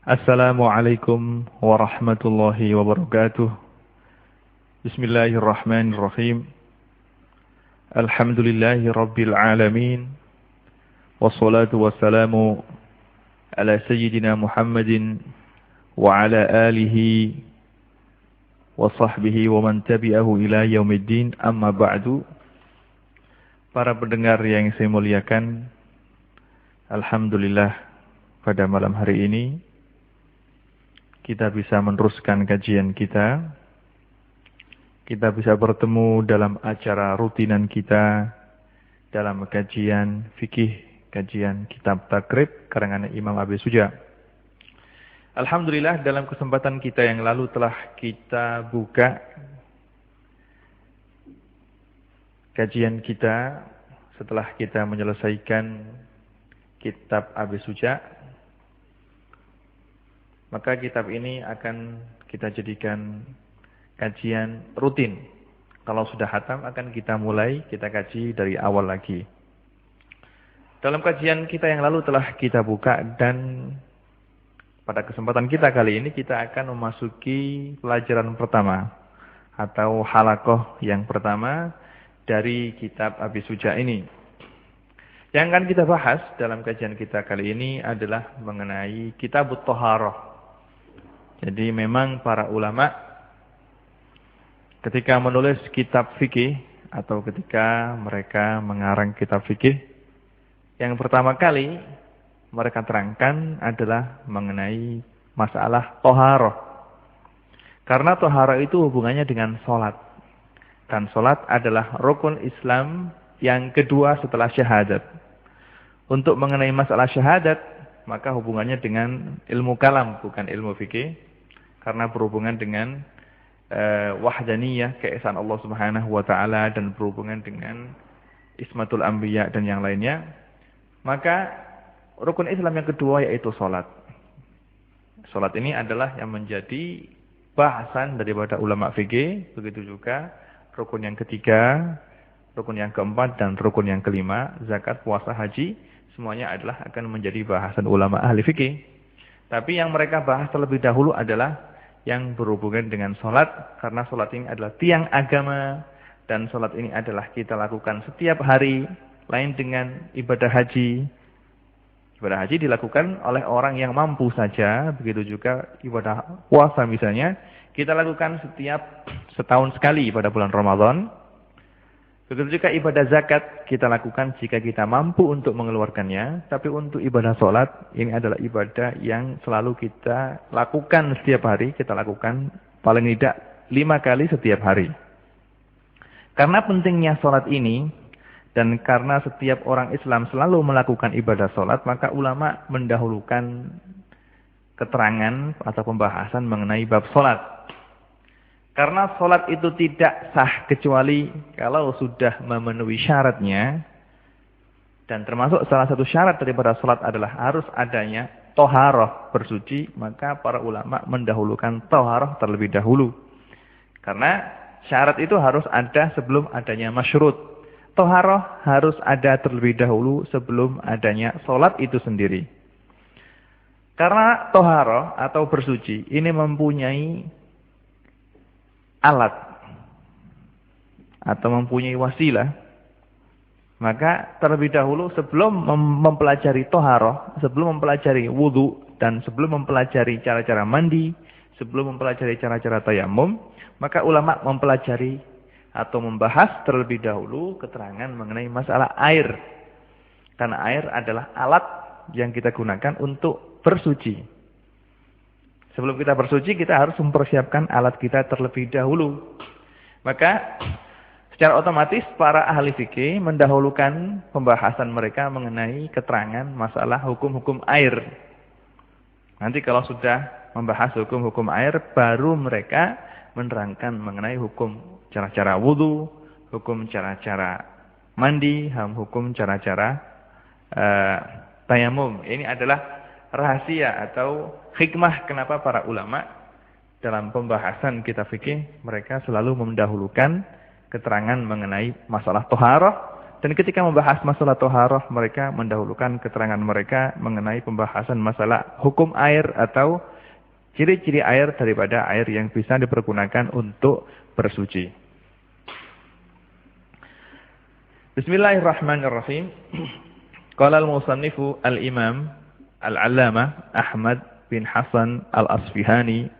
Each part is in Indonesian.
Assalamualaikum warahmatullahi wabarakatuh. Bismillahirrahmanirrahim. Alhamdulillahi rabbil alamin. Wassalatu wassalamu ala sayyidina Muhammadin wa ala alihi wa sahbihi wa man tabi'ahu ila yaumiddin, amma ba'du. Para pendengar yang saya muliakan, alhamdulillah pada malam hari ini kita bisa meneruskan kajian kita. Kita bisa bertemu dalam acara rutinan kita dalam kajian fikih, kajian kitab takrib karangan Imam Abi Suja. Alhamdulillah dalam kesempatan kita yang lalu telah kita buka kajian kita setelah kita menyelesaikan kitab Abi Suja. Maka kitab ini akan kita jadikan kajian rutin. Kalau sudah khatam akan kita mulai, kita kaji dari awal lagi. Dalam kajian kita yang lalu telah kita buka dan pada kesempatan kita kali ini kita akan memasuki pelajaran pertama atau halaqah yang pertama dari kitab Abi Suja ini. Yang akan kita bahas dalam kajian kita kali ini adalah mengenai Kitabut Thaharah. Jadi memang para ulama ketika menulis kitab fikih atau ketika mereka mengarang kitab fikih, yang pertama kali mereka terangkan adalah mengenai masalah thaharah. Karena thaharah itu hubungannya dengan sholat. Dan sholat adalah rukun Islam yang kedua setelah syahadat. Untuk mengenai masalah syahadat, maka hubungannya dengan ilmu kalam, bukan ilmu fikih. Karena berhubungan dengan wahdaniyah, keesaan Allah Subhanahu wa taala, dan berhubungan dengan ismatul anbiya dan yang lainnya. Maka rukun Islam yang kedua yaitu salat. Salat ini adalah yang menjadi bahasan daripada ulama fikih, begitu juga rukun yang ketiga, rukun yang keempat dan rukun yang kelima, zakat, puasa, haji, semuanya adalah akan menjadi bahasan ulama ahli fikih. Tapi yang mereka bahas terlebih dahulu adalah yang berhubungan dengan sholat, karena sholat ini adalah tiang agama, dan sholat ini adalah kita lakukan setiap hari, lain dengan ibadah haji. Ibadah haji dilakukan oleh orang yang mampu saja, begitu juga ibadah puasa misalnya, kita lakukan setiap setahun sekali pada bulan Ramadan. Begitu juga ibadah zakat kita lakukan jika kita mampu untuk mengeluarkannya. Tapi untuk ibadah sholat, ini adalah ibadah yang selalu kita lakukan setiap hari. Kita lakukan paling tidak 5 kali setiap hari. Karena pentingnya sholat ini, dan karena setiap orang Islam selalu melakukan ibadah sholat, maka ulama mendahulukan keterangan atau pembahasan mengenai bab sholat. Karena sholat itu tidak sah kecuali kalau sudah memenuhi syaratnya. Dan termasuk salah satu syarat daripada sholat adalah harus adanya toharoh, bersuci. Maka para ulama mendahulukan toharoh terlebih dahulu. Karena syarat itu harus ada sebelum adanya masyrut. Toharoh harus ada terlebih dahulu sebelum adanya sholat itu sendiri. Karena toharoh atau bersuci ini mempunyai alat atau mempunyai wasilah, maka terlebih dahulu sebelum mempelajari toharoh, sebelum mempelajari wudu, dan sebelum mempelajari cara-cara mandi, sebelum mempelajari cara-cara tayamum, maka ulama mempelajari atau membahas terlebih dahulu keterangan mengenai masalah air. Karena air adalah alat yang kita gunakan untuk bersuci. Sebelum kita bersuci, kita harus mempersiapkan alat kita terlebih dahulu. Maka secara otomatis para ahli fikih mendahulukan pembahasan mereka mengenai keterangan masalah hukum-hukum air. Nanti kalau sudah membahas hukum-hukum air, baru mereka menerangkan mengenai hukum cara-cara wudu, hukum cara-cara mandi, hukum cara-cara tayamum. Ini adalah rahasia atau hikmah kenapa para ulama dalam pembahasan kitab fikih mereka selalu mendahulukan keterangan mengenai masalah toharoh Dan ketika membahas masalah toharoh, mereka mendahulukan keterangan mereka mengenai pembahasan masalah hukum air atau ciri-ciri air daripada air yang bisa dipergunakan untuk bersuci. Bismillahirrahmanirrahim. Qala al-musannifu al-imam al-allamah Ahmad bin Hasan al-Asfihani.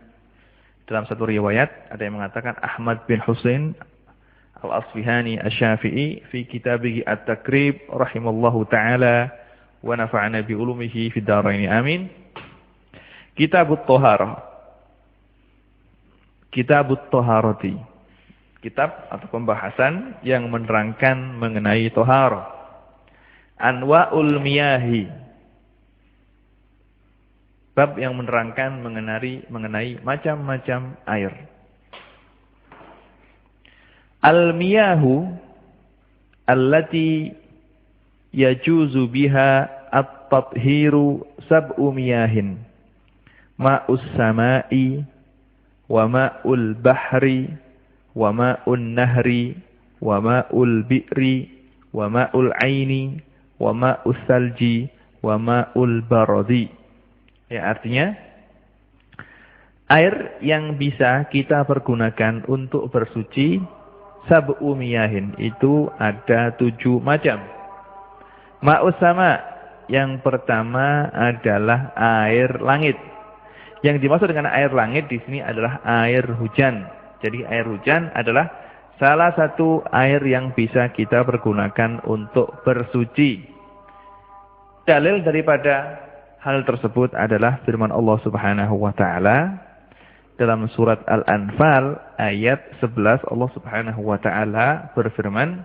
Dalam satu riwayat ada yang mengatakan Ahmad bin Husain al-Asfihani asy-Syafi'i fi kitabih At-Takrib rahimallahu taala wa nafa'ana bi ulumihi fid dharain amin. Kitabut Thaharah. Kitabut Thaharati. Kitab atau pembahasan yang menerangkan mengenai thaharah. Anwa'ul miyahi. Bab yang menerangkan mengenai macam-macam air. Al-miyahu allati yajuzu biha at-tathiru sab'u miyahin. Ma'us sama'i wa ma'ul bahri wa ma'un nahri wa ma'ul bi'ri wa ma'ul aini wa ma'us salji wa ma'ul baradi. Ya, artinya air yang bisa kita pergunakan untuk bersuci sab'u miyahin itu ada 7 macam. Ma'us sama, yang pertama adalah air langit. Yang dimaksud dengan air langit di sini adalah air hujan. Jadi air hujan adalah salah satu air yang bisa kita pergunakan untuk bersuci. Dalil daripada hal tersebut adalah firman Allah Subhanahu wa taala dalam surat Al-Anfal ayat 11. Allah Subhanahu wa taala berfirman,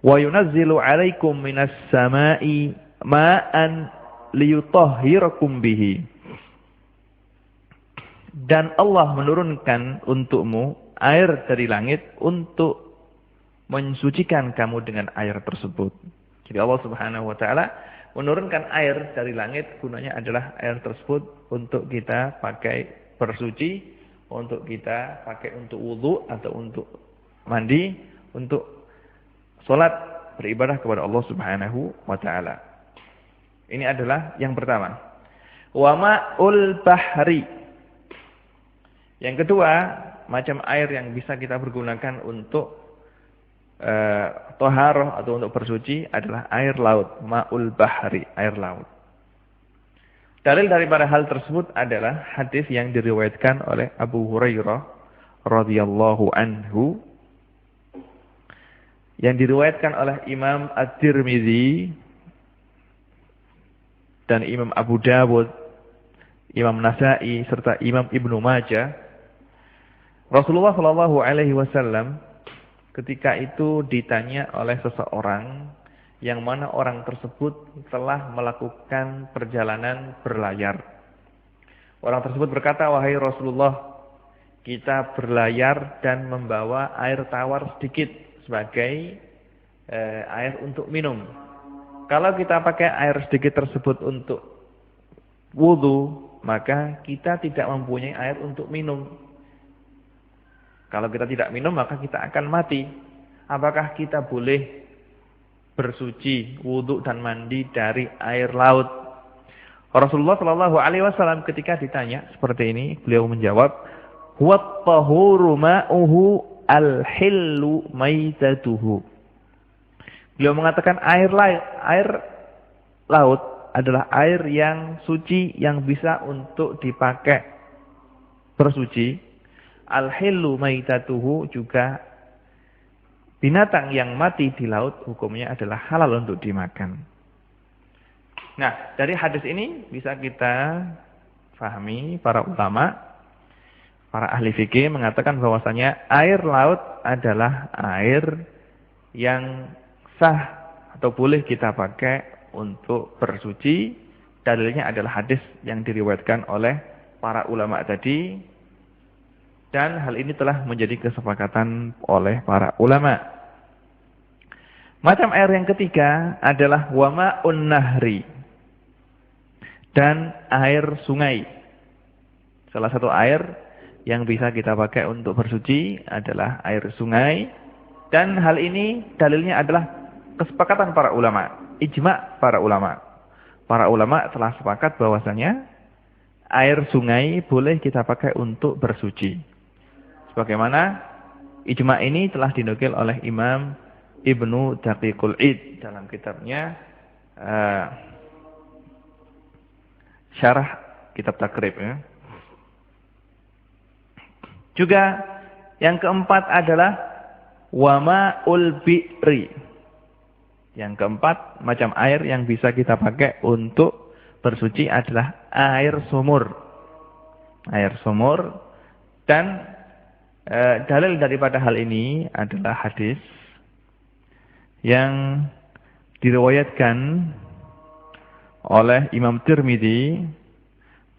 "Wa yunazzilu 'alaikum minas sama'i ma'an liyutahhirakum bihi." Dan Allah menurunkan untukmu air dari langit untuk mensucikan kamu dengan air tersebut. Jadi Allah Subhanahu wa taala menurunkan air dari langit, gunanya adalah air tersebut untuk kita pakai bersuci, untuk kita pakai untuk wudu atau untuk mandi, untuk sholat, beribadah kepada Allah Subhanahu wa taala. Ini adalah yang pertama. Wa ma'ul bahri. Yang kedua, macam air yang bisa kita pergunakan untuk toharoh atau untuk bersuci adalah air laut. Ma'ul bahri, air laut. Dalil daripada hal tersebut adalah hadis yang diriwayatkan oleh Abu Hurairah radhiyallahu anhu, yang diriwayatkan oleh Imam At-Tirmizi dan Imam Abu Dawud, Imam Nasa'i serta Imam Ibnu Majah. Rasulullah sallallahu alaihi wasallam ketika itu ditanya oleh seseorang yang mana orang tersebut telah melakukan perjalanan berlayar. Orang tersebut berkata, "Wahai Rasulullah, kita berlayar dan membawa air tawar sedikit sebagai air untuk minum. Kalau kita pakai air sedikit tersebut untuk wudu, maka kita tidak mempunyai air untuk minum. Kalau kita tidak minum, maka kita akan mati. Apakah kita boleh bersuci, wudu dan mandi dari air laut?" Rasulullah Shallallahu Alaihi Wasallam ketika ditanya seperti ini, beliau menjawab, "Huwat tahuru ma'uhu al-hillu maitatuhu." Beliau mengatakan air laut adalah air yang suci yang bisa untuk dipakai bersuci. Al-hillu maitatuhu juga binatang yang mati di laut hukumnya adalah halal untuk dimakan. Nah, dari hadis ini bisa kita fahami para ulama, para ahli fikih mengatakan bahwasanya air laut adalah air yang sah atau boleh kita pakai untuk bersuci. Dalilnya adalah hadis yang diriwayatkan oleh para ulama tadi. Dan hal ini telah menjadi kesepakatan oleh para ulama. Macam air yang ketiga adalah wama'un nahri. Dan air sungai. Salah satu air yang bisa kita pakai untuk bersuci adalah air sungai. Dan hal ini dalilnya adalah kesepakatan para ulama, ijma para ulama. Para ulama telah sepakat bahwasanya air sungai boleh kita pakai untuk bersuci. Sebagaimana ijma ini telah dinukil oleh Imam Ibnu Daqiqul Id dalam kitabnya Syarah Kitab Takrib ya. Juga yang keempat adalah wama'ul bi'ri. Yang keempat, macam air yang bisa kita pakai untuk bersuci adalah air sumur. Air sumur. Dan dalil daripada hal ini adalah hadis yang diriwayatkan oleh Imam Tirmidzi,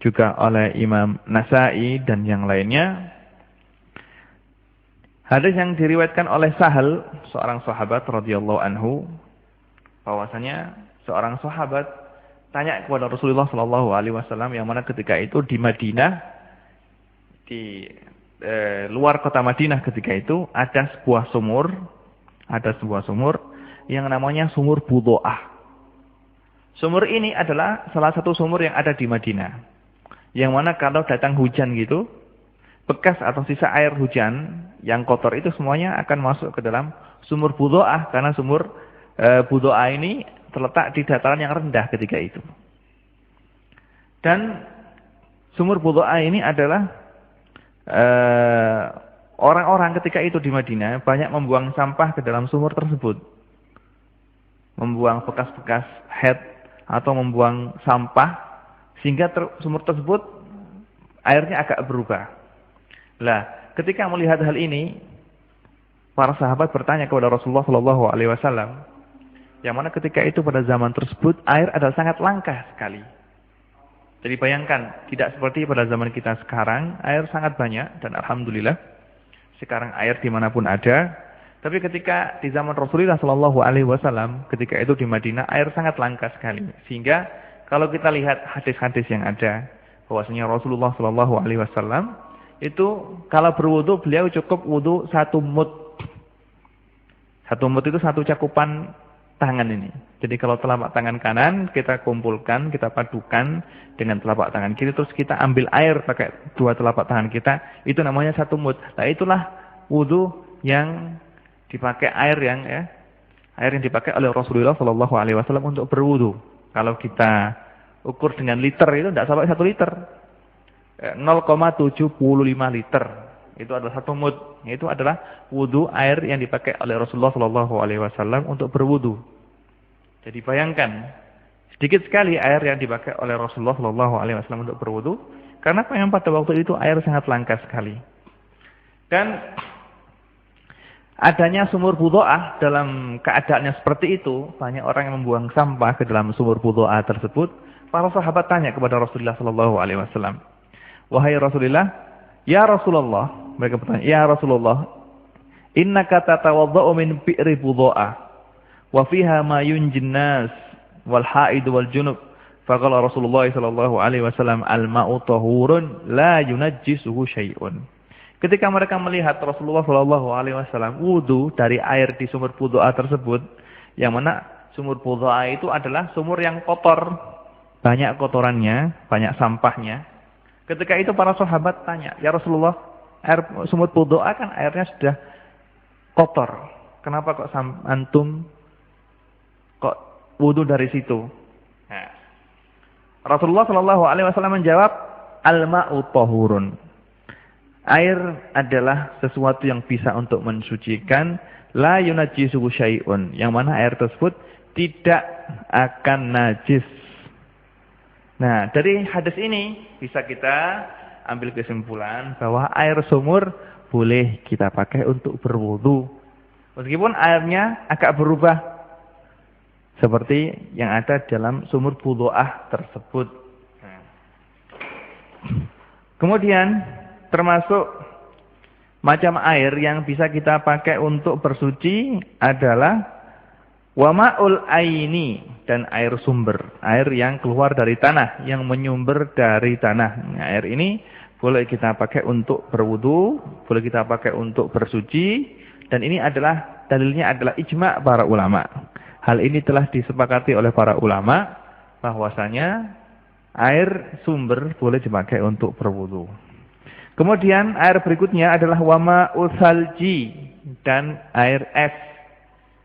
juga oleh Imam Nasa'i dan yang lainnya. Hadis yang diriwayatkan oleh Sahal, seorang sahabat radhiyallahu anhu, bahwasanya seorang sahabat tanya kepada Rasulullah sallallahu alaihi wasallam yang mana ketika itu di Madinah, di luar kota Madinah ketika itu ada sebuah sumur yang namanya sumur Budho'ah. Sumur ini adalah salah satu sumur yang ada di Madinah. Yang mana kalau datang hujan gitu, bekas atau sisa air hujan yang kotor itu semuanya akan masuk ke dalam sumur Budho'ah, karena sumur Budho'ah ini terletak di dataran yang rendah ketika itu. Dan sumur Budho'ah ini adalah orang-orang ketika itu di Madinah banyak membuang sampah ke dalam sumur tersebut. Membuang bekas-bekas haid atau membuang sampah sehingga sumur tersebut airnya agak berubah. Lah, ketika melihat hal ini, para sahabat bertanya kepada Rasulullah sallallahu alaihi wasallam, yang mana ketika itu pada zaman tersebut air adalah sangat langka sekali. Jadi bayangkan, tidak seperti pada zaman kita sekarang, air sangat banyak dan alhamdulillah sekarang air dimanapun ada. Tapi ketika di zaman Rasulullah sallallahu alaihi wasallam, ketika itu di Madinah air sangat langka sekali. Sehingga kalau kita lihat hadis-hadis yang ada, bahwasanya Rasulullah sallallahu alaihi wasallam itu kalau berwudu beliau cukup wudu 1 mud. 1 mud itu 1 cakupan tangan ini. Jadi kalau telapak tangan kanan kita kumpulkan, kita padukan dengan telapak tangan kiri, terus kita ambil air pakai 2 telapak tangan kita, itu namanya 1 mud. Nah, itulah wudu yang dipakai air yang dipakai oleh Rasulullah sallallahu alaihi wasallam untuk berwudu. Kalau kita ukur dengan liter itu tidak sampai 1 liter. 0,75 liter. Itu adalah 1 mud. Itu adalah wudu air yang dipakai oleh Rasulullah sallallahu alaihi wasallam untuk berwudu. Jadi bayangkan, sedikit sekali air yang dipakai oleh Rasulullah sallallahu alaihi wasallam untuk berwudu, karena memang pada waktu itu air sangat langka sekali. Dan adanya sumur Budho'ah dalam keadaannya seperti itu, banyak orang yang membuang sampah ke dalam sumur Budho'ah tersebut. Para sahabat tanya kepada Rasulullah sallallahu alaihi wasallam, "Wahai Rasulullah, ya Rasulullah," mereka bertanya, "Ya Rasulullah, innaka tatawadda'u min bi'ri Budho'ah wa fiha ma yunjin nas wal haid wal junub." Faqala Rasulullah sallallahu alaihi wasallam, "Al-ma'u tahurun la yunajjisuhu syai'un." Ketika mereka melihat Rasulullah sallallahu alaihi wasallam wudu dari air di sumur Budho'ah tersebut, yang mana sumur Budho'ah itu adalah sumur yang kotor, banyak kotorannya, banyak sampahnya. Ketika itu para sahabat tanya, "Ya Rasulullah, air sumur Budho'ah kan airnya sudah kotor. Kenapa kok antum kok wudu dari situ?" Nah, Rasulullah sallallahu alaihi wasallam menjawab, "Al-ma'u tahurun." Air adalah sesuatu yang bisa untuk mensucikan, la yunajjisuhu syai'un, yang mana air tersebut tidak akan najis. Nah, dari hadis ini bisa kita ambil kesimpulan bahwa air sumur boleh kita pakai untuk berwudu. Meskipun airnya agak berubah seperti yang ada dalam sumur Budho'ah tersebut. Nah. Kemudian termasuk macam air yang bisa kita pakai untuk bersuci adalah wama'ul aini, dan air sumber, air yang keluar dari tanah, yang menyumber dari tanah. Nah, air ini boleh kita pakai untuk berwudu, boleh kita pakai untuk bersuci, dan ini adalah dalilnya adalah ijma' para ulama. Hal ini telah disepakati oleh para ulama bahwasanya air sumber boleh dipakai untuk berwudu. Kemudian air berikutnya adalah wama usalji dan air es.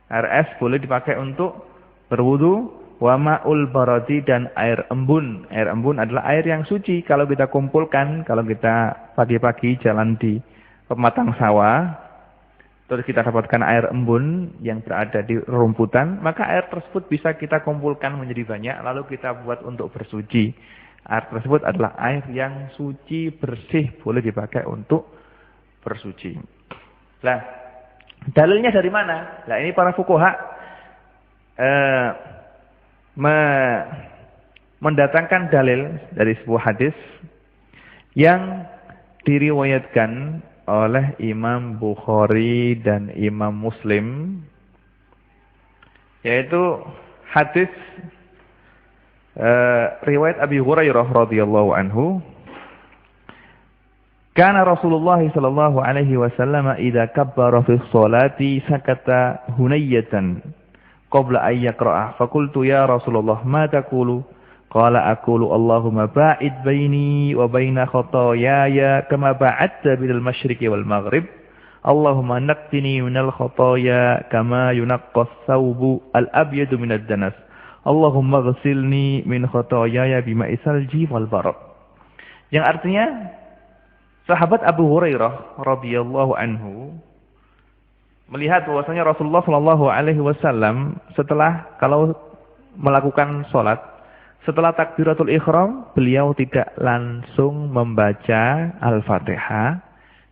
Air es boleh dipakai untuk berwudu. Wama ul baradi dan air embun. Air embun adalah air yang suci. Kalau kita kumpulkan, kalau kita pagi-pagi jalan di pematang sawah, terus kita dapatkan air embun yang berada di rumputan, maka air tersebut bisa kita kumpulkan menjadi banyak, lalu kita buat untuk bersuci. Air tersebut adalah air yang suci, bersih, boleh dipakai untuk bersuci. Nah, dalilnya dari mana? Nah, ini para fuqaha mendatangkan dalil dari sebuah hadis yang diriwayatkan oleh Imam Bukhari dan Imam Muslim, yaitu hadis riwayat Abi Hurairah radhiyallahu anhu, kana Rasulullah sallallahu alaihi wasallam idza kabbara fi sholati sakata hunayyatan qabla an yaqra'a faqultu ya Rasulullah ma taqulu qala aqulu Allahumma ba'id baini wa baina khotoyaya kama ba'adta bil masyriqi wal maghrib Allahumma naqqini minal khotoya kama yunaqqas thawbu al abyadu minad danas Allahumma ghsilni min khotoyaya bima'i salji wal barad. Yang artinya sahabat Abu Hurairah radhiyallahu anhu melihat bahwasanya Rasulullah sallallahu alaihi wasallam setelah kalau melakukan salat, setelah takbiratul ihram, beliau tidak langsung membaca Al-Fatihah,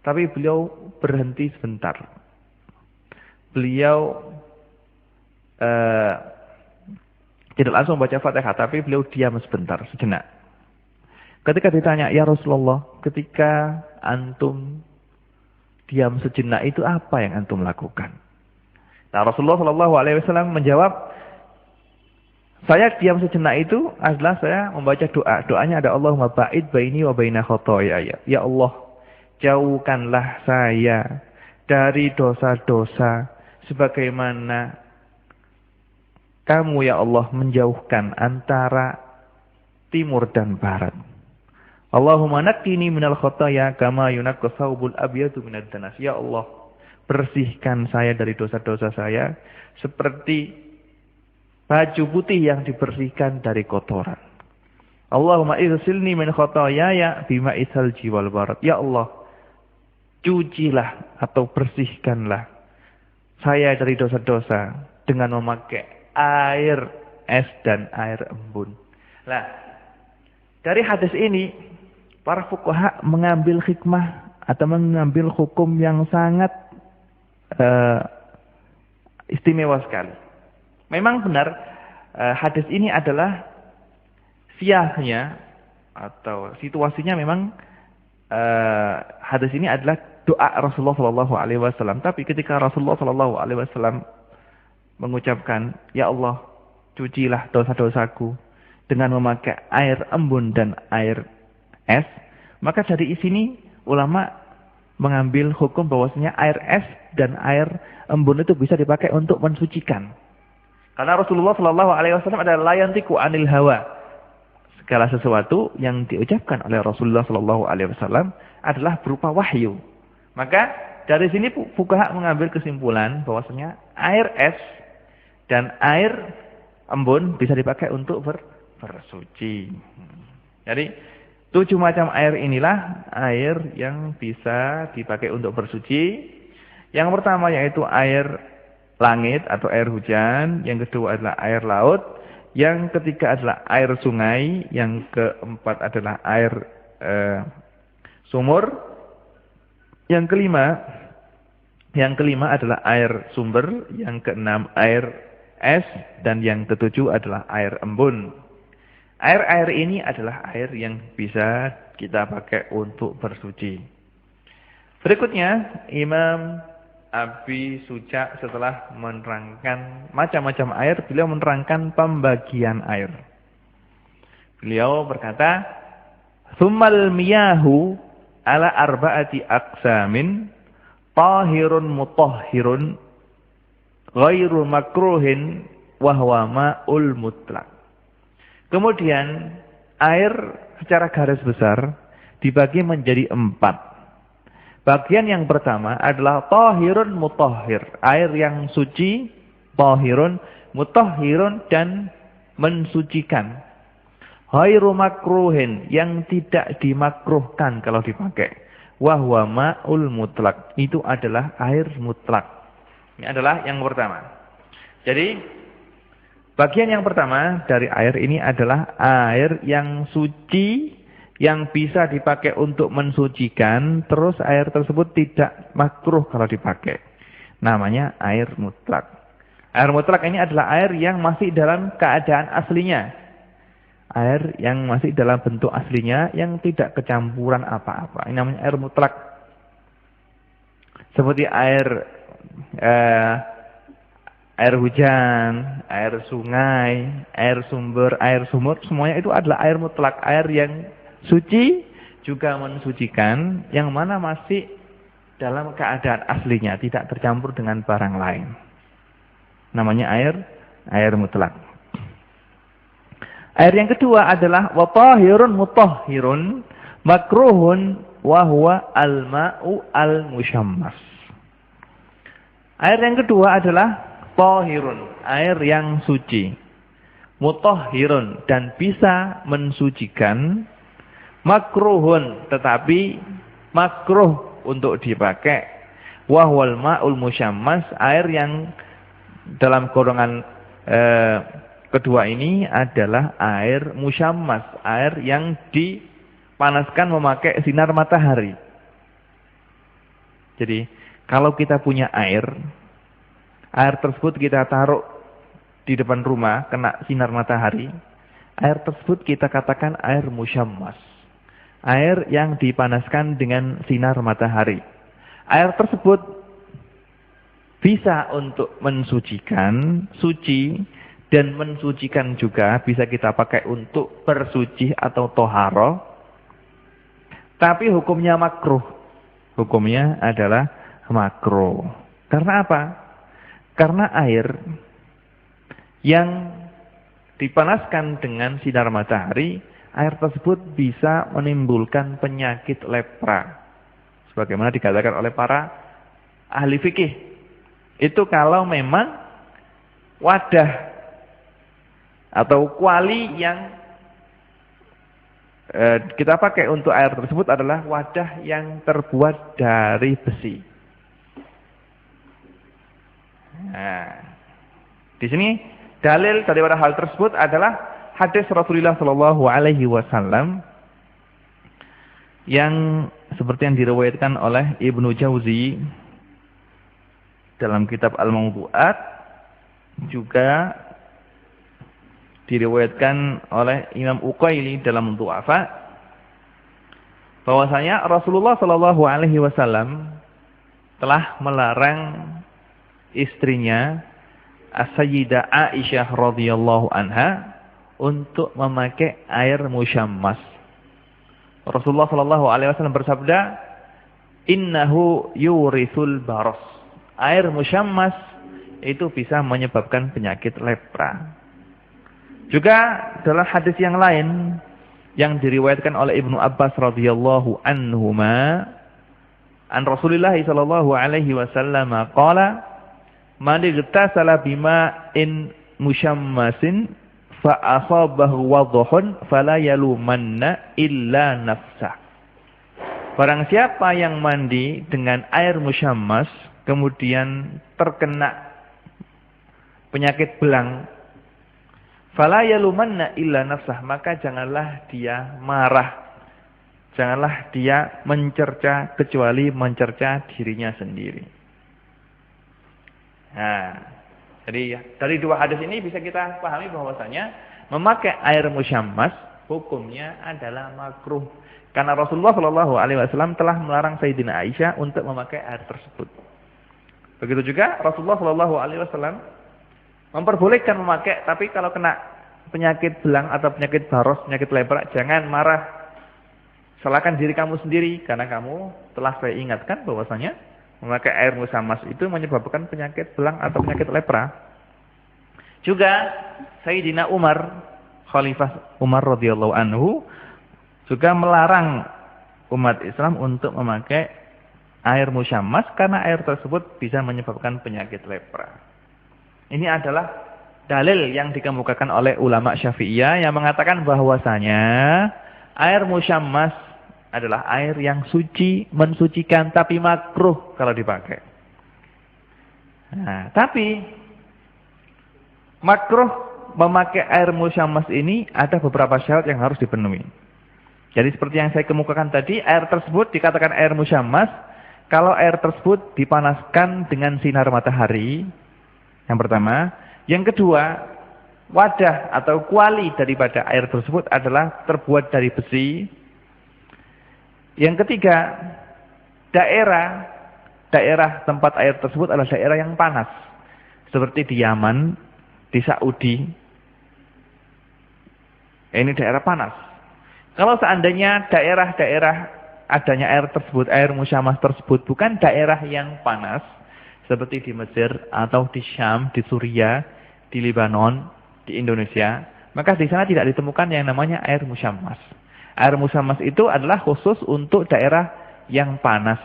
tapi beliau berhenti sebentar. Beliau tidak langsung membaca Fatihah, tapi beliau diam sebentar, sejenak. Ketika ditanya, ya Rasulullah, ketika antum diam sejenak itu apa yang antum lakukan? Nah, Rasulullah sallallahu alaihi wasallam menjawab, saya diam sejenak itu adalah saya membaca doa. Doanya ada Allahumma ba'id baini wa baina khotoyaya. Ya Allah, jauhkanlah saya dari dosa-dosa sebagaimana kamu ya Allah menjauhkan antara timur dan barat. Allahumma naqqini minal khotoya kama yunaqqas thawbul abyadu minad danas. Ya Allah, bersihkan saya dari dosa-dosa saya seperti baju putih yang dibersihkan dari kotoran. Allahumma ighsilni min khotoyaya bima'i salji wal barad. Ya Allah, cucilah atau bersihkanlah saya dari dosa-dosa dengan memakai air es dan air embun. Nah, dari hadis ini para fuqaha mengambil hikmah atau mengambil hukum yang sangat istimewa sekali. Memang benar hadis ini adalah siyahnya atau situasinya memang hadis ini adalah doa Rasulullah sallallahu alaihi wasallam. Tapi ketika Rasulullah sallallahu alaihi wasallam mengucapkan, "Ya Allah, cucilah dosa-dosaku dengan memakai air embun dan air es," maka dari sini ulama mengambil hukum bahwasanya air es dan air embun itu bisa dipakai untuk mensucikan. Karena Rasulullah sallallahu alaihi wasallam adalah la yantiqu anil hawa. Segala sesuatu yang diucapkan oleh Rasulullah sallallahu alaihi wasallam adalah berupa wahyu. Maka dari sini fuqaha mengambil kesimpulan bahwasanya air es dan air embun bisa dipakai untuk bersuci. Jadi 7 macam air inilah air yang bisa dipakai untuk bersuci. Yang pertama yaitu air langit atau air hujan, yang kedua adalah air laut, yang ketiga adalah air sungai, yang keempat adalah air sumur, yang kelima adalah air sumber, yang keenam air es, dan yang ketujuh adalah air embun. Air-air ini adalah air yang bisa kita pakai untuk bersuci. Berikutnya, Imam Abi Suja setelah menerangkan macam-macam air, beliau menerangkan pembagian air. Beliau berkata, "Tsummal miyahu ala arba'ati aqsamin, tahirun mutahhirun, ghairu makruhin wa huwa ma'ul mutlaq. Kemudian air secara garis besar dibagi menjadi 4. Bagian yang pertama adalah tahirun mutahhir, air yang suci, tahirun mutahhirun dan mensucikan. Ghairu makruhin, yang tidak dimakruhkan kalau dipakai. Wa huwa ma'ul mutlaq, itu adalah air mutlak. Ini adalah yang pertama. Jadi bagian yang pertama dari air ini adalah air yang suci, yang bisa dipakai untuk mensucikan, terus air tersebut tidak makruh kalau dipakai. Namanya air mutlak. Air mutlak ini adalah air yang masih dalam keadaan aslinya. Air yang masih dalam bentuk aslinya, yang tidak kecampuran apa-apa. Ini namanya air mutlak. Seperti air hujan, air sungai, air sumber, air sumur, semuanya itu adalah air mutlak. Air yang suci juga mensucikan, yang mana masih dalam keadaan aslinya, tidak tercampur dengan barang lain. Namanya air mutlak. Air yang kedua adalah wa tahirun mutahhirun makruhun wa huwa al-ma'u al-musyammas. Air yang kedua adalah tahirun, air yang suci, mutahhirun dan bisa mensucikan, makruhun tetapi makruh untuk dipakai, wa huwal ma'ul musyammas, air yang dalam golongan kedua ini adalah air musyammas, air yang dipanaskan memakai sinar matahari. Jadi kalau kita punya air tersebut kita taruh di depan rumah kena sinar matahari, air tersebut kita katakan air musyammas. Air yang dipanaskan dengan sinar matahari. Air tersebut bisa untuk mensucikan, suci, dan mensucikan juga bisa kita pakai untuk bersuci atau toharo. Tapi hukumnya makruh. Hukumnya adalah makruh. Karena apa? Karena air yang dipanaskan dengan sinar matahari, air tersebut bisa menimbulkan penyakit lepra. Sebagaimana dikatakan oleh para ahli fikih. Itu kalau memang wadah atau kuali yang kita pakai untuk air tersebut adalah wadah yang terbuat dari besi. Nah, di sini dalil daripada hal tersebut adalah hadis Rasulullah Shallallahu Alaihi Wasallam yang seperti yang diriwayatkan oleh Ibnu Jauzi dalam kitab Al-Mawdu'at, juga diriwayatkan oleh Imam Uqaili dalam Du'afa, bahwasanya Rasulullah Shallallahu Alaihi Wasallam telah melarang istrinya As-Sayyidah Aisyah radhiyallahu anha untuk memakai air musyammas. Rasulullah Shallallahu Alaihi Wasallam bersabda, "Innahu yurisul baros." Air musyammas itu bisa menyebabkan penyakit lepra. Juga dalam hadis yang lain yang diriwayatkan oleh Ibnu Abbas radhiyallahu anhuma, an Rasulillah sallallahu alaihi wasallam qala, "Man igtasala bima'in musyammasin fa asabahu wadhun fala yalumanna illa nafsah." Barang siapa yang mandi dengan air musyammas kemudian terkena penyakit belang, fala yalumanna illa nafsah, maka janganlah dia marah, janganlah dia mencerca kecuali mencerca dirinya sendiri. Nah, jadi dari dua hadis ini bisa kita pahami bahwasanya memakai air musyammas hukumnya adalah makruh, karena Rasulullah Shallallahu Alaihi Wasallam telah melarang Sayyidina Aisyah untuk memakai air tersebut. Begitu juga Rasulullah Shallallahu Alaihi Wasallam memperbolehkan memakai, tapi kalau kena penyakit belang atau penyakit baros, penyakit lepra, jangan marah. Salahkan diri kamu sendiri, karena kamu telah saya ingatkan bahwasanya memakai air musyammas itu menyebabkan penyakit belang atau penyakit lepra. Juga Sayyidina Umar, Khalifah Umar radhiyallahu anhu juga melarang umat Islam untuk memakai air musyammas karena air tersebut bisa menyebabkan penyakit lepra. Ini adalah dalil yang dikemukakan oleh ulama Syafi'iyah yang mengatakan bahwasanya air musyammas adalah air yang suci, mensucikan, tapi makruh kalau dipakai. Nah, tapi makruh memakai air musyammas ini ada beberapa syarat yang harus dipenuhi. Jadi seperti yang saya kemukakan tadi, air tersebut dikatakan air musyammas kalau air tersebut dipanaskan dengan sinar matahari. Yang pertama. Yang kedua, wadah atau kuali daripada air tersebut adalah terbuat dari besi. Yang ketiga, daerah tempat air tersebut adalah daerah yang panas. Seperti di Yaman, di Saudi. Ini daerah panas. Kalau seandainya daerah-daerah adanya air tersebut, air musyammas tersebut bukan daerah yang panas, seperti di Mesir atau di Syam, di Suriah, di Lebanon, di Indonesia, maka di sana tidak ditemukan yang namanya air musyammas. Air musyammas itu adalah khusus untuk daerah yang panas.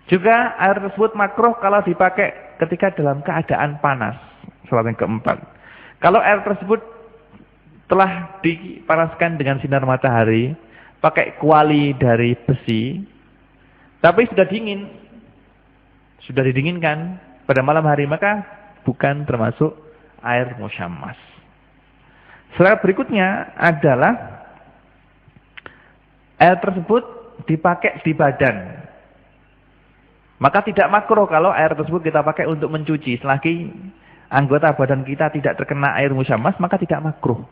Juga air tersebut makruh kalau dipakai ketika dalam keadaan panas. Syarat yang keempat. Kalau air tersebut telah dipanaskan dengan sinar matahari, pakai kuali dari besi, tapi sudah dingin, sudah didinginkan pada malam hari, maka bukan termasuk air musyammas. Syarat berikutnya adalah air tersebut dipakai di badan. Maka tidak makruh kalau air tersebut kita pakai untuk mencuci. Selagi anggota badan kita tidak terkena air musyammas, maka tidak makruh.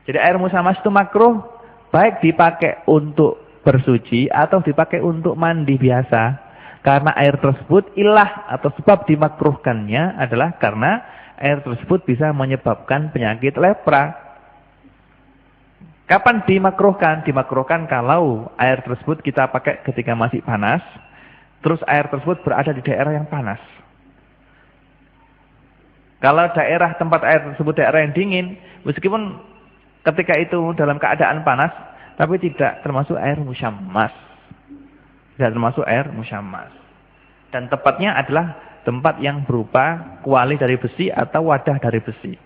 Jadi air musyammas itu makruh baik dipakai untuk bersuci atau dipakai untuk mandi biasa. Karena air tersebut ilah atau sebab dimakruhkannya adalah karena air tersebut bisa menyebabkan penyakit lepra. Kapan dimakruhkan? Dimakruhkan kalau air tersebut kita pakai ketika masih panas, terus air tersebut berada di daerah yang panas. Kalau daerah tempat air tersebut daerah yang dingin, meskipun ketika itu dalam keadaan panas, tapi tidak termasuk air musyammas. Tidak termasuk air musyammas. Dan tempatnya adalah tempat yang berupa kuali dari besi atau wadah dari besi.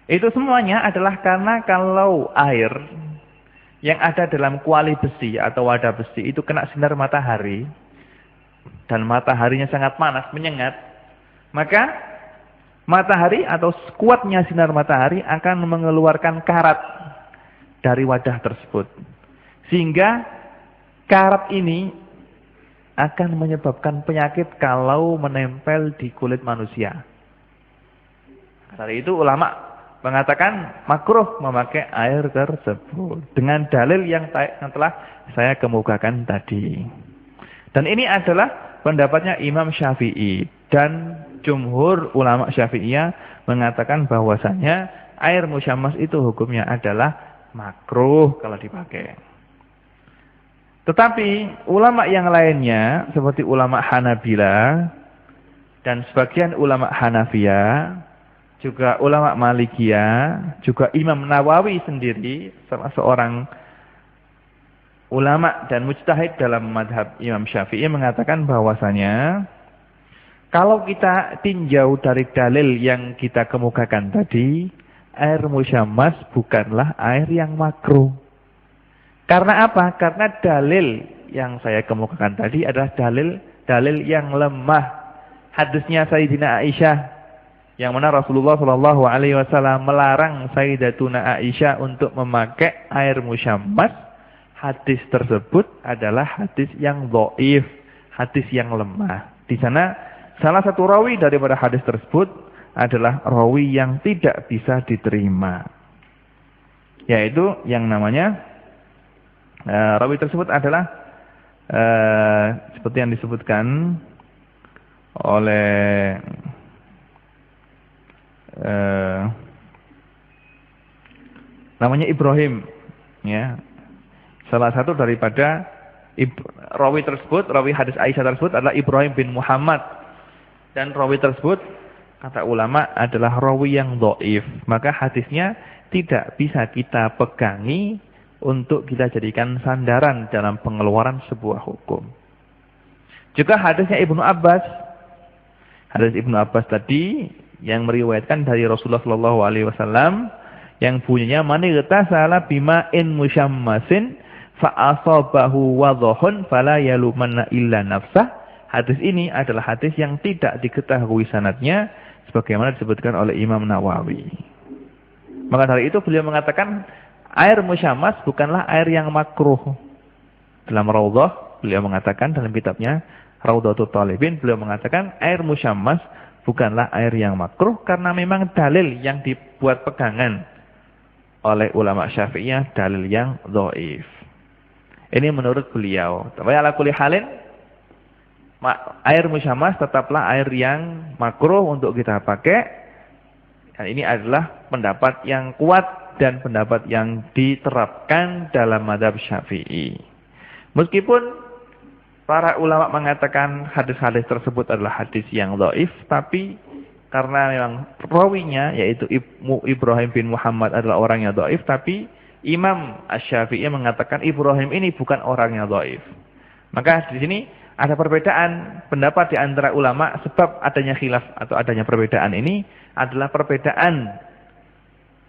Itu semuanya adalah karena kalau air yang ada dalam kuali besi atau wadah besi itu kena sinar matahari, dan mataharinya sangat panas, menyengat, maka matahari atau kuatnya sinar matahari akan mengeluarkan karat dari wadah tersebut. Sehingga karat ini akan menyebabkan penyakit kalau menempel di kulit manusia. Dari itu ulama mengatakan makruh memakai air tersebut. Dengan dalil yang telah saya kemukakan tadi. Dan ini adalah pendapatnya Imam Syafi'i. Dan jumhur ulama Syafi'iyah mengatakan bahwasanya air musyammas itu hukumnya adalah makruh kalau dipakai. Tetapi ulama yang lainnya seperti ulama Hanabila dan sebagian ulama Hanafiyah, juga ulama Malikiyah, juga Imam Nawawi sendiri salah seorang ulama dan mujtahid dalam madhab Imam Syafi'i mengatakan bahwasanya kalau kita tinjau dari dalil yang kita kemukakan tadi, air musyammas bukanlah air yang makruh. Karena apa? Karena dalil yang saya kemukakan tadi adalah dalil yang lemah. Hadisnya Sayyidina Aisyah, yang mana Rasulullah SAW melarang Sayyidatuna Aisyah untuk memakai air musyammas. Hadis tersebut adalah hadis yang dhaif, hadis yang lemah. Di sana salah satu rawi daripada hadis tersebut adalah rawi yang tidak bisa diterima. Yaitu yang namanya rawi tersebut adalah seperti yang disebutkan oleh namanya Ibrahim, ya. Salah satu daripada rawi tersebut, rawi hadis Aisyah tersebut adalah Ibrahim bin Muhammad. Dan rawi tersebut kata ulama adalah rawi yang dhaif, maka hadisnya tidak bisa kita pegangi untuk kita jadikan sandaran dalam pengeluaran sebuah hukum. Juga hadisnya Ibnu Abbas. Hadis Ibnu Abbas tadi yang meriwayatkan dari Rasulullah sallallahu alaihi wasallam yang bunyinya man igtasala bima'in musyammasin fa asabahu wadhun fala yalumanna illa nafsah. Hadis ini adalah hadis yang tidak diketahui sanadnya sebagaimana disebutkan oleh Imam Nawawi. Maka dari itu beliau mengatakan air musyammas bukanlah air yang makruh. Dalam Raudhah beliau mengatakan dalam kitabnya Raudhatul Talibin beliau mengatakan air musyammas bukanlah air yang makruh karena memang dalil yang dibuat pegangan oleh ulama Syafi'iyah dalil yang dhaif. Ini menurut beliau. Tapi ala kulli halin air musyammas tetaplah air yang makruh untuk kita pakai. Dan ini adalah pendapat yang kuat dan pendapat yang diterapkan dalam mazhab Syafi'i. Meskipun para ulama mengatakan hadis-hadis tersebut adalah hadis yang dhaif, tapi karena memang rawinya yaitu Ibrahim bin Muhammad adalah orang yang dhaif, tapi Imam Asy-Syafi'i mengatakan Ibrahim ini bukan orang yang dhaif. Maka di sini ada perbedaan pendapat di antara ulama sebab adanya khilaf atau adanya perbedaan ini adalah perbedaan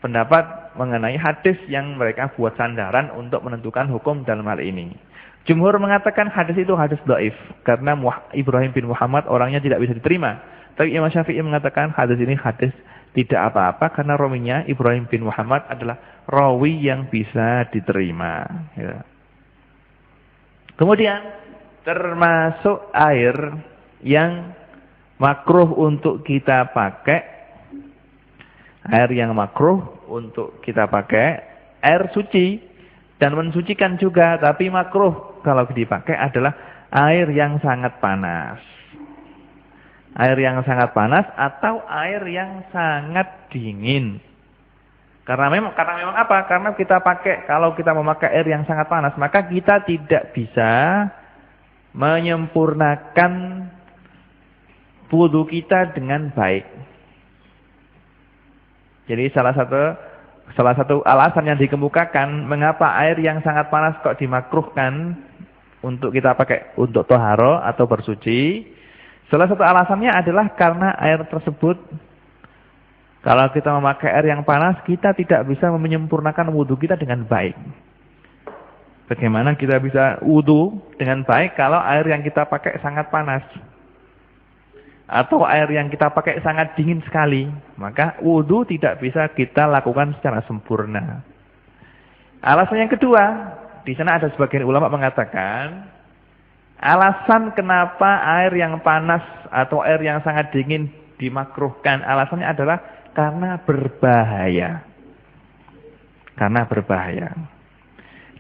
pendapat mengenai hadis yang mereka buat sandaran untuk menentukan hukum dalam hal ini. Jumhur mengatakan hadis itu hadis dhaif karena Ibrahim bin Muhammad orangnya tidak bisa diterima. Tapi Imam Syafi'i mengatakan hadis ini hadis tidak apa-apa karena rawinya Ibrahim bin Muhammad adalah rawi yang bisa diterima. Ya. Kemudian termasuk air yang makruh untuk kita pakai, air yang makruh untuk kita pakai, air suci dan mensucikan juga, tapi makruh kalau dipakai adalah air yang sangat panas. Air yang sangat panas atau air yang sangat dingin. Karena memang apa? Karena kita pakai, kalau kita memakai air yang sangat panas, maka kita tidak bisa menyempurnakan wudu kita dengan baik. Jadi salah satu alasan yang dikemukakan mengapa air yang sangat panas kok dimakruhkan untuk kita pakai untuk toharo atau bersuci. Salah satu alasannya adalah karena air tersebut, kalau kita memakai air yang panas, kita tidak bisa menyempurnakan wudhu kita dengan baik. Bagaimana kita bisa wudhu dengan baik kalau air yang kita pakai sangat panas? Atau air yang kita pakai sangat dingin sekali? Maka wudhu tidak bisa kita lakukan secara sempurna. Alasan yang kedua, di sana ada sebagian ulama mengatakan, alasan kenapa air yang panas atau air yang sangat dingin dimakruhkan, alasannya adalah karena berbahaya. Karena berbahaya.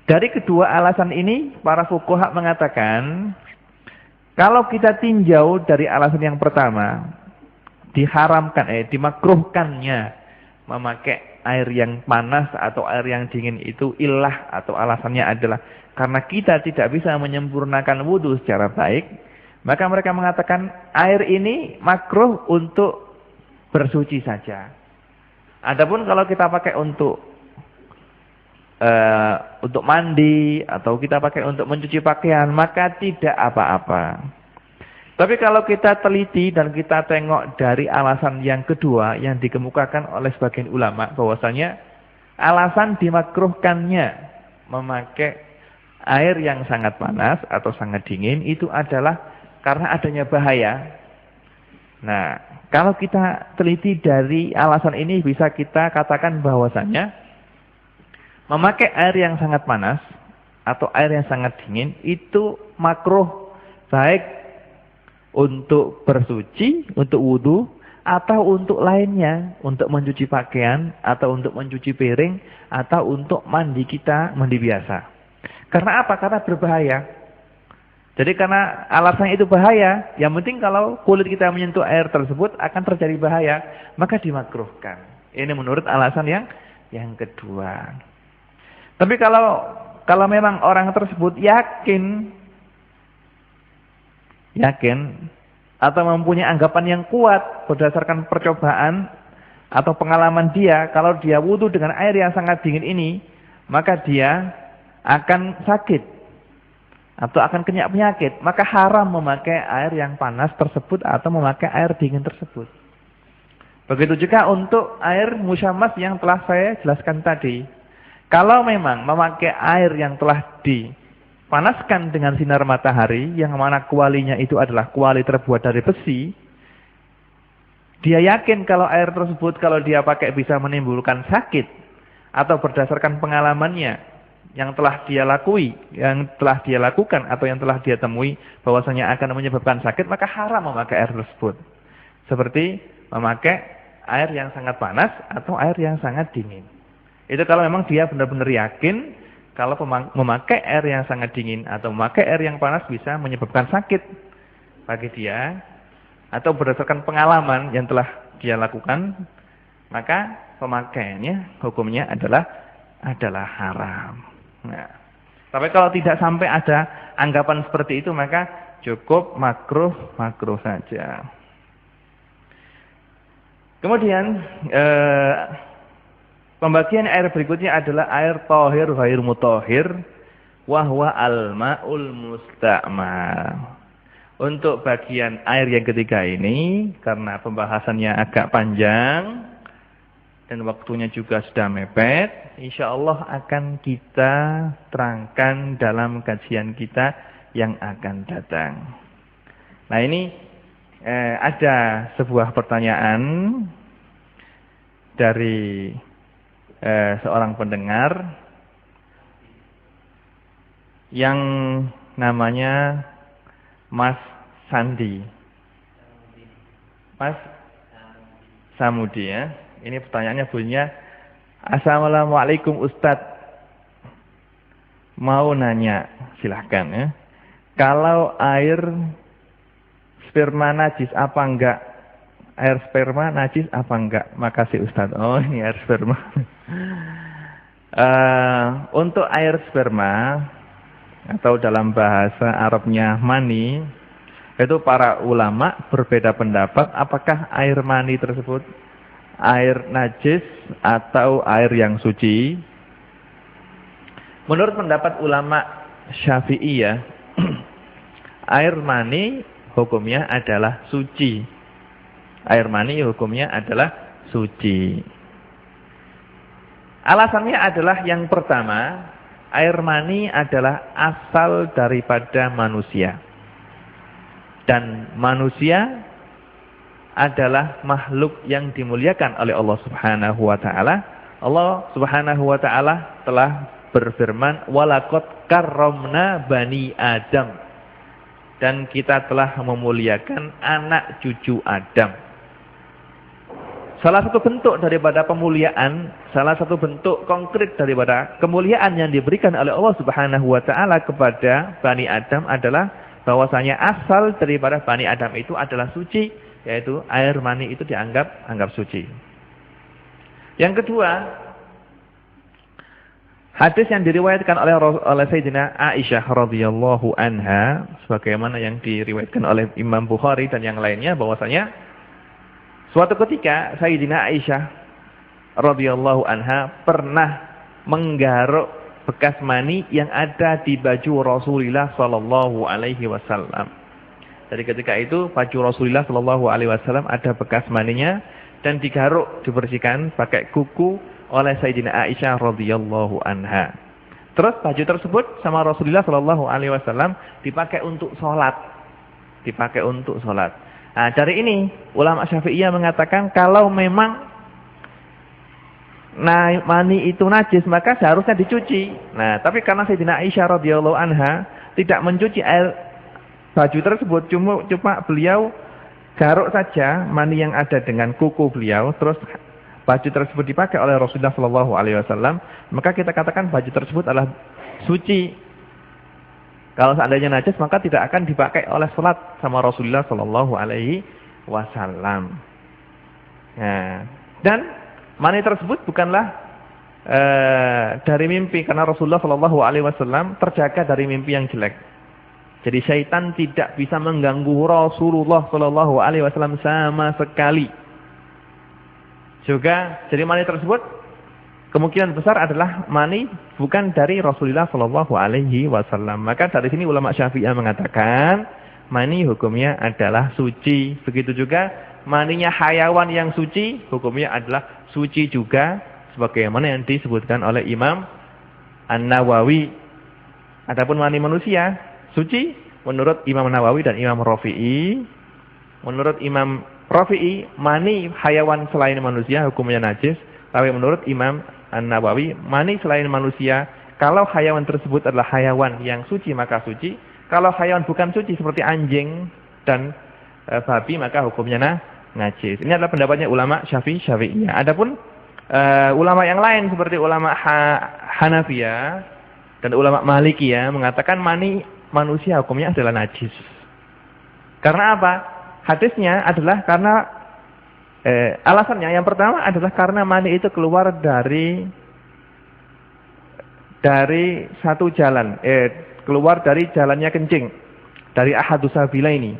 Dari kedua alasan ini, para fuqaha mengatakan, kalau kita tinjau dari alasan yang pertama, dimakruhkannya memakai air yang panas atau air yang dingin itu illah atau alasannya adalah karena kita tidak bisa menyempurnakan wudhu secara baik, maka mereka mengatakan air ini makruh untuk bersuci saja. Adapun kalau kita pakai untuk mandi atau kita pakai untuk mencuci pakaian, maka tidak apa-apa. Tapi kalau kita teliti dan kita tengok dari alasan yang kedua yang dikemukakan oleh sebagian ulama, bahwasanya alasan dimakruhkannya memakai air yang sangat panas atau sangat dingin itu adalah karena adanya bahaya. Nah, kalau kita teliti dari alasan ini bisa kita katakan bahwasanya memakai air yang sangat panas atau air yang sangat dingin itu makruh baik untuk bersuci, untuk wudhu, atau untuk lainnya, untuk mencuci pakaian, atau untuk mencuci piring, atau untuk mandi kita, mandi biasa. Karena apa? Karena berbahaya. Jadi karena alasannya itu bahaya, yang penting kalau kulit kita menyentuh air tersebut akan terjadi bahaya, maka dimakruhkan. Ini menurut alasan yang kedua. Tapi kalau memang orang tersebut yakin atau mempunyai anggapan yang kuat berdasarkan percobaan atau pengalaman dia, kalau dia wudu dengan air yang sangat dingin ini, maka dia akan sakit atau akan kena penyakit, maka haram memakai air yang panas tersebut atau memakai air dingin tersebut. Begitu juga untuk air musyammas yang telah saya jelaskan tadi. Kalau memang memakai air yang telah dipanaskan dengan sinar matahari, yang mana kualinya itu adalah kuali terbuat dari besi, dia yakin kalau air tersebut kalau dia pakai bisa menimbulkan sakit, atau berdasarkan pengalamannya yang telah dia lakui, yang telah dia lakukan atau yang telah dia temui bahwasanya akan menyebabkan sakit, maka haram memakai air tersebut. Seperti memakai air yang sangat panas atau air yang sangat dingin. Itu kalau memang dia benar-benar yakin kalau memakai air yang sangat dingin atau memakai air yang panas bisa menyebabkan sakit bagi dia, atau berdasarkan pengalaman yang telah dia lakukan, maka pemakaiannya hukumnya adalah haram. Nah, tapi kalau tidak sampai ada anggapan seperti itu, maka cukup makruh saja. Kemudian pembagian air berikutnya adalah air thahir ghair mutahhir wa huwa al-ma'ul musta'mal. Untuk bagian air yang ketiga ini, karena pembahasannya agak panjang dan waktunya juga sudah mepet, insyaallah akan kita terangkan dalam kajian kita yang akan datang. Nah, ini ada sebuah pertanyaan dari seorang pendengar yang namanya Mas Sandi. Mas Samudi ya. Ini pertanyaannya bunyinya, Assalamualaikum Ustadz. Mau nanya, silahkan ya. Kalau air sperma najis apa enggak? Air sperma najis apa enggak? Makasih Ustadz. Oh, ini air sperma. Untuk air sperma atau dalam bahasa Arabnya mani, itu para ulama berbeda pendapat apakah air mani tersebut air najis atau air yang suci. Menurut pendapat ulama Syafi'iyah, air mani hukumnya adalah suci. Air mani hukumnya adalah suci. Alasannya adalah yang pertama, air mani adalah asal daripada manusia. Dan manusia adalah makhluk yang dimuliakan oleh Allah Subhanahu wa taala. Allah Subhanahu wa taala telah berfirman, "Walaqad karramna bani Adam." Dan kita telah memuliakan anak cucu Adam. Salah satu bentuk daripada pemuliaan, salah satu bentuk konkret daripada kemuliaan yang diberikan oleh Allah Subhanahu wa taala kepada Bani Adam adalah bahwasanya asal daripada Bani Adam itu adalah suci, yaitu air mani itu dianggap suci. Yang kedua, hadis yang diriwayatkan oleh Sayyidina Aisyah radhiyallahu anha, sebagaimana yang diriwayatkan oleh Imam Bukhari dan yang lainnya, bahwasanya suatu ketika Sayyidina Aisyah radhiyallahu anha pernah menggaruk bekas mani yang ada di baju Rasulullah sallallahu alaihi wasallam. Jadi ketika itu baju Rasulullah sallallahu alaihi wasallam ada bekas maninya dan digaruk, dibersihkan pakai kuku oleh Sayyidina Aisyah radhiyallahu anha. Terus baju tersebut sama Rasulullah sallallahu alaihi wasallam dipakai untuk sholat. Dipakai untuk sholat. Nah, dari ini ulama Syafi'iyah mengatakan kalau memang mani itu najis maka seharusnya dicuci. Nah, tapi karena Sayyidina Aisyah radhiyallahu anha tidak mencuci air baju tersebut, cuma beliau garuk saja mani yang ada dengan kuku beliau, terus baju tersebut dipakai oleh Rasulullah sallallahu alaihi wasallam, maka kita katakan baju tersebut adalah suci. Kalau seandainya najis maka tidak akan dipakai oleh salat sama Rasulullah sallallahu alaihi wasallam. Nah, dan mani tersebut bukanlah dari mimpi, karena Rasulullah sallallahu alaihi wasallam terjaga dari mimpi yang jelek. Jadi syaitan tidak bisa mengganggu Rasulullah Shallallahu Alaihi Wasallam sama sekali. Juga jadi mani tersebut kemungkinan besar adalah mani bukan dari Rasulullah Shallallahu Alaihi Wasallam. Maka dari sini ulama Syafi'iyah mengatakan mani hukumnya adalah suci. Begitu juga maninya hayawan yang suci hukumnya adalah suci juga, sebagaimana yang disebutkan oleh Imam An-Nawawi. Adapun mani manusia suci menurut Imam Nawawi dan Imam Rafi'i. Menurut Imam Rafi'i, mani hayawan selain manusia hukumnya najis. Tapi menurut Imam An-Nawawi, mani selain manusia, kalau hayawan tersebut adalah hayawan yang suci maka suci. Kalau hayawan bukan suci seperti anjing dan babi maka hukumnya najis. Ini adalah pendapatnya ulama Syafi'iyah. Adapun ulama yang lain seperti ulama Hanafiyah dan ulama Malikiyah mengatakan mani manusia hukumnya adalah najis. Karena apa? Hadisnya adalah karena alasannya yang pertama adalah karena mani itu keluar dari satu jalan, keluar dari jalannya kencing, dari ahadus sabila ini.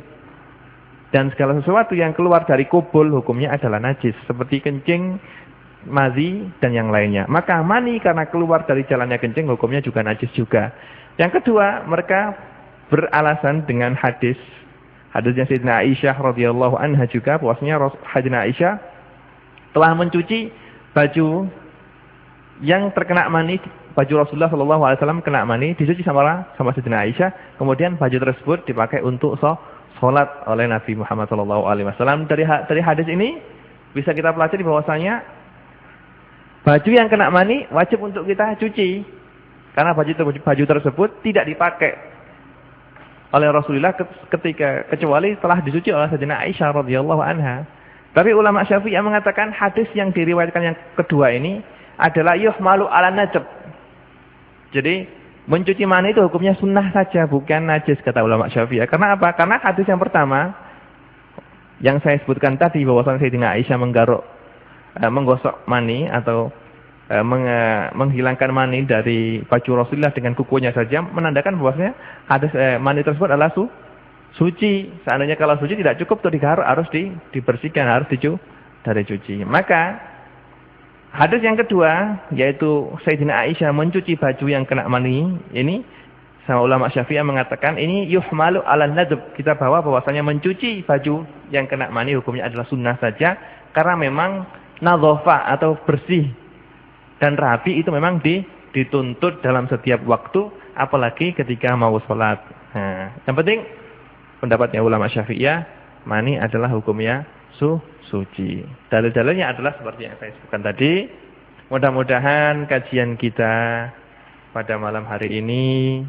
Dan segala sesuatu yang keluar dari kubul hukumnya adalah najis, seperti kencing, madhi dan yang lainnya. Maka mani karena keluar dari jalannya kencing hukumnya juga najis juga. Yang kedua, mereka beralasan dengan hadisnya Sayyidina Aisyah radhiyallahu anha juga, bahwasanya Sayyidina Aisyah telah mencuci baju yang terkena mani, baju Rasulullah sallallahu alaihi wasallam kena mani, dicuci sama Sayyidina Aisyah, kemudian baju tersebut dipakai untuk sholat oleh Nabi Muhammad sallallahu alaihi wasallam. Dari hadis ini bisa kita pelajari bahwasanya baju yang kena mani wajib untuk kita cuci. Karena baju tersebut tidak dipakai oleh Rasulullah kecuali telah dicuci oleh Sayyidina Aisyah radhiyallahu anha. Tapi ulama Syafi'iyah mengatakan hadis yang diriwayatkan yang kedua ini adalah yuhmalu ala najab. Jadi mencuci mani itu hukumnya sunnah saja, bukan najis, kata ulama Syafi'iyah. Karena apa? Karena hadis yang pertama yang saya sebutkan tadi bahwasanya Sayyidina Aisyah menggosok mani atau menghilangkan mani dari baju Rasulullah dengan kukunya saja, menandakan bahwasanya hadis mani tersebut adalah suci. Seandainya kalau suci tidak cukup tuh harus dibersihkan, harus dicuci. Maka hadis yang kedua yaitu Sayyidina Aisyah mencuci baju yang kena mani ini, sama ulama Syafi'iyah mengatakan ini yuhmalu ala nadb. Kita bawa bahwasanya mencuci baju yang kena mani hukumnya adalah sunnah saja, karena memang nadhafah atau bersih dan rapi itu memang dituntut dalam setiap waktu, apalagi ketika mau sholat. Nah, yang penting pendapatnya ulama Syafi'iyah, mani adalah hukumnya suci. Dalil-dalilnya adalah seperti yang saya sebutkan tadi. Mudah-mudahan kajian kita pada malam hari ini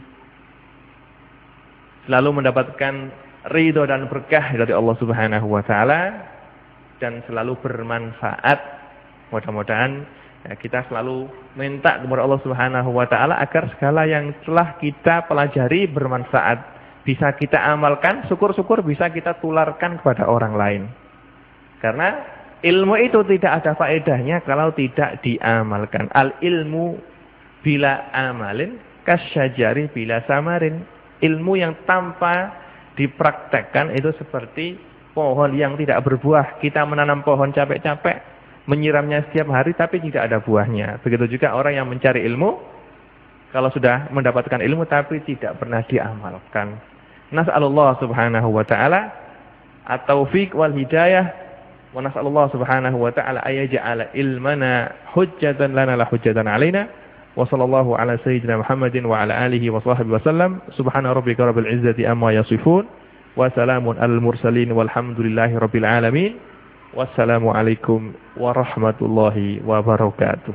selalu mendapatkan ridho dan berkah dari Allah Subhanahu wa taala dan selalu bermanfaat. Mudah-mudahan kita selalu minta kepada Allah Subhanahu wa taala agar segala yang telah kita pelajari bermanfaat, bisa kita amalkan, syukur-syukur bisa kita tularkan kepada orang lain. Karena ilmu itu tidak ada faedahnya kalau tidak diamalkan. Al ilmu bila amalin kasyajari bila samarin. Ilmu yang tanpa dipraktekkan itu seperti pohon yang tidak berbuah. Kita menanam pohon capek-capek, menyiramnya setiap hari tapi tidak ada buahnya. Begitu juga orang yang mencari ilmu, kalau sudah mendapatkan ilmu tapi tidak pernah diamalkan. Nas'alullah subhanahu wa ta'ala at-taufiq wal hidayah, wa nas'alullah subhanahu wa ta'ala ayaja'ala ilmana hujjatan lana la hujjatan alaina. Wa sallallahu ala sayyidina Muhammadin wa ala alihi wa sahbihi wasallam. Subhana rabbika rabbil izzati amma yasifun, wa salamun alal mursalin walhamdulillahi rabbil alamin. Wassalamualaikum warahmatullahi wabarakatuh.